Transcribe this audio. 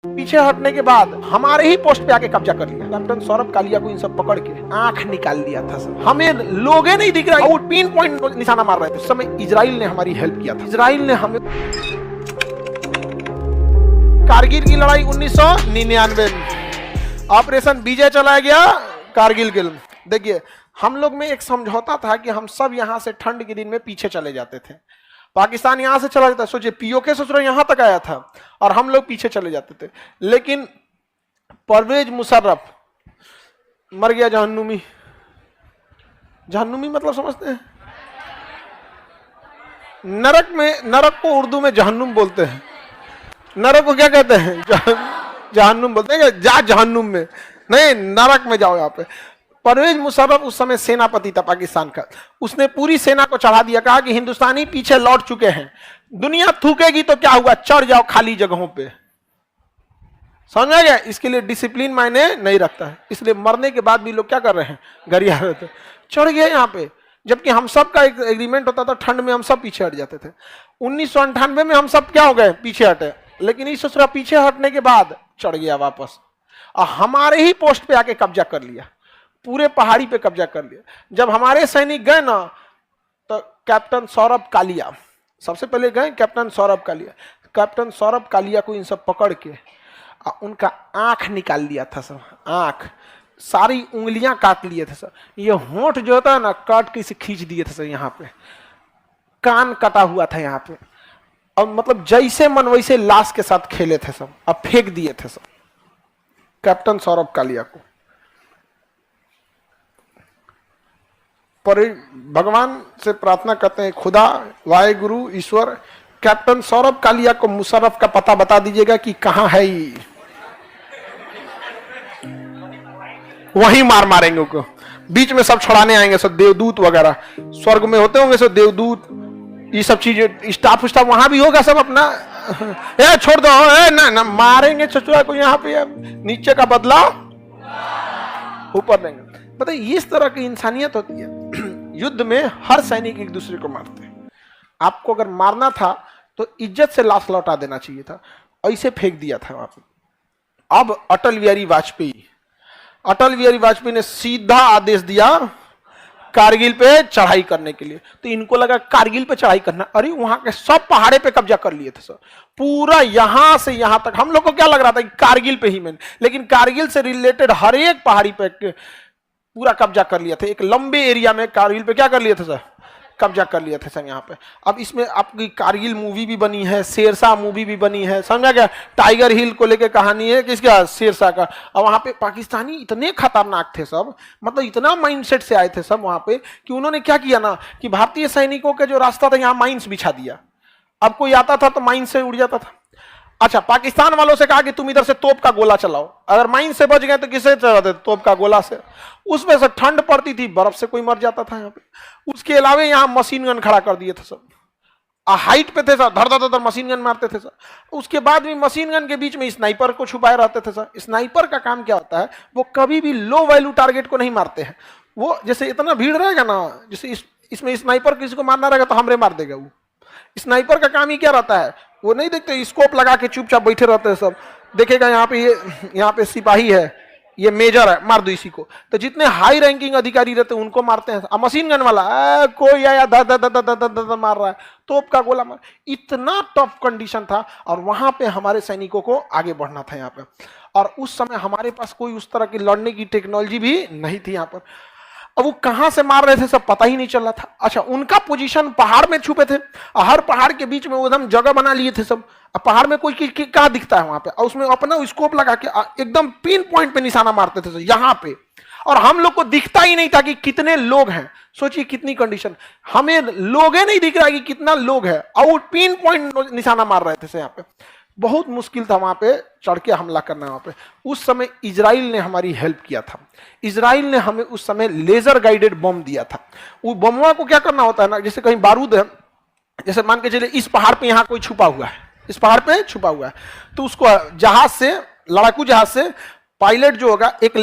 पीछे हटने के बाद हमारे ही पोस्ट पे आके कब्जा कर लिया। कैप्टन सौरभ कालिया को इन सब पकड़ के आंख निकाल दिया था सर। हमें लोगे नहीं दिख रहा, वो पिन पॉइंट निशाना मार रहे थे। उस समय इजराइल ने हमारी हेल्प किया था। इजराइल ने हमें कारगिल की लड़ाई 1999 ऑपरेशन विजय चलाया गया कारगिल के। देखिए हम लोग में एक समझौता था कि हम सब यहां से ठंड के दिन में पीछे चले जाते थे। पाकिस्तान यहां से चला जाता, सोचिए पीओके ससुर यहां तक आया था और हम लोग पीछे चले जाते थे। लेकिन परवेज मुशर्रफ मर गया जहन्नुमी। जहन्नुमी मतलब समझते हैं? नरक में, नरक को उर्दू में जहन्नुम बोलते हैं। नरक को क्या कहते हैं? जहन्नुम बोलते हैं। जा जहन्नुम में नहीं, नरक में जाओ। यहाँ पे परवेज मुशर्रफ उस समय सेनापति था पाकिस्तान का। उसने पूरी सेना को चढ़ा दिया, कहा कि हिंदुस्तानी पीछे लौट चुके हैं, दुनिया थूकेगी तो क्या हुआ, चढ़ जाओ खाली जगहों पे। समझ में गया? इसके लिए डिसिप्लिन मायने नहीं रखता है। इसलिए मरने के बाद भी लोग क्या कर रहे हैं, गरिया रहे थे, चढ़ गए यहाँ पे। जबकि हम सब का एक एग्रीमेंट होता था, ठंड में हम सब पीछे हट जाते थे। 1998 में हम सब क्या हो गए, पीछे हटे। लेकिन इस दूसरा पीछे हटने के बाद चढ़ गया वापस और हमारे ही पोस्ट पे आके कब्जा कर लिया, पूरे पहाड़ी पे कब्जा कर लिया। जब हमारे सैनिक गए ना, तो कैप्टन सौरभ कालिया सबसे पहले गए। कैप्टन सौरभ कालिया को इन सब पकड़ के उनका आंख निकाल लिया था सर। आंख, सारी उंगलियां काट लिए थे सर। ये होंठ जो होता है ना, काट के इसे खींच दिए थे सर। यहाँ पे कान कटा हुआ था यहाँ पे, और मतलब जैसे मन वैसे लाश के साथ खेले थे सब, अब फेंक दिए थे सब कैप्टन सौरभ कालिया को। पर भगवान से प्रार्थना करते हैं, खुदा वाहेगुरु ईश्वर, कैप्टन सौरभ कालिया को मुशर्रफ का पता बता दीजिएगा कि कहां है ये, वहीं मार मारेंगे उनको। बीच में सब छुड़ाने आएंगे, सब देवदूत वगैरह स्वर्ग में होते होंगे, सब देवदूत, ये सब चीजें, स्टाफ वहां भी होगा सब अपना। ए छोड़ दो, ए ना ना, मारेंगे चचुरा को यहाँ पे। नीचे का बदला ऊपर देंगे। पता है इस तरह की इंसानियत होती है। युद्ध में हर सैनिक एक दूसरे को मारते हैं। आपको अगर मारना था तो इज्जत से लाश लौटा देना चाहिए था, ऐसे फेंक दिया था वहां पे। अब अटल बिहारी वाजपेयी ने सीधा आदेश दिया कारगिल पे चढ़ाई करने के लिए। तो इनको लगा कारगिल पे चढ़ाई करना, अरे वहां के सब पहाड़े पे कब्जा कर लिए थे सर, पूरा यहां से यहां तक। हम लोग को क्या लग रहा था कि कारगिल पे ही मैंने, लेकिन कारगिल से रिलेटेड हर एक पहाड़ी पे पूरा कब्जा कर लिया था। एक लंबे एरिया में कारगिल पे क्या कर लिए थे सर, कब्जा कर लिया था सर यहाँ पे। अब इसमें आपकी कारगिल मूवी भी बनी है, शेरशाह मूवी भी बनी है, समझा क्या? टाइगर हिल को लेके कहानी है किसका, शेरशाह का। और वहां पे पाकिस्तानी इतने खतरनाक थे सब, मतलब इतना माइंडसेट से आए थे सब वहां पे, कि उन्होंने क्या किया ना, कि भारतीय सैनिकों का जो रास्ता था यहाँ माइंस बिछा दिया। अब कोई आता था तो माइंस से उड़ जाता था। अच्छा, पाकिस्तान वालों से कहा कि तुम इधर से तोप का गोला चलाओ। अगर माइन से बच गए तो किससे चलाते? तोप का गोला से। उसमें से ठंड पड़ती थी, बर्फ से कोई मर जाता था यहाँ पे। उसके अलावा यहाँ मशीन गन खड़ा कर दिए थे सब, हाइट पे थे सर, धर धर धर मशीन गन मारते थे सर। उसके बाद भी मशीन गन के बीच में स्नाइपर को छुपाए रहते थे सर। स्नाइपर का काम क्या होता है, वो कभी भी लो वैल्यू टारगेट को नहीं मारते हैं। वो जैसे इतना भीड़ रहेगा ना, जैसे इसमें स्नाइपर किसी को मारना रहेगा तो हमरे मार देगा वो। स्नाइपर का काम ही क्या रहता है, वो नहीं देखते, स्कोप लगा के चुपचाप बैठे रहते हैं सब। देखेगा यहाँ पे, ये यहाँ पे सिपाही है, ये मेजर है, मार दो इसी को। तो जितने हाई रैंकिंग अधिकारी रहते हैं उनको मारते हैं। अब मशीन गन वाला कोई आया the the the the the the मार रहा है, तोप का गोला मार। इतना टफ कंडीशन था, और वहां पे हमारे सैनिकों को आगे बढ़ना था यहाँ पे। और उस समय हमारे पास कोई उस तरह की लड़ने की टेक्नोलॉजी भी नहीं थी यहाँ पर। अब वो कहां से मार रहे थे सब पता ही नहीं चल रहा था। अच्छा, उनका पोजीशन पहाड़ में छुपे थे, हर पहाड़ के बीच में एकदम जगह बना लिए थे सब। अब पहाड़ में कोई क्या दिखता है वहां पे, और उसमें अपना स्कोप लगा के एकदम पिन पॉइंट पे निशाना मारते थे यहाँ पे। और हम लोग को दिखता ही नहीं था कि कितने लोग हैं। सोचिए कितनी कंडीशन, हमें लोगे नहीं दिख रहा कि कितना लोग है, और पिन पॉइंट निशाना मार रहे थे यहाँ पे। बहुत मुश्किल था वहां पे चढ़ के हमला करना वहां पे। उस समय इजराइल ने हमारी हेल्प किया था। इजराइल ने हमें उस समय लेजर गाइडेड बम दिया था। वो बमवा को क्या करना होता है ना, जैसे कहीं बारूद है, जैसे मान के चले इस पहाड़ पे यहाँ कोई छुपा हुआ है, इस पहाड़ पे छुपा हुआ है, तो उसको जहाज से, लड़ाकू जहाज से पायलट जो होगा, एक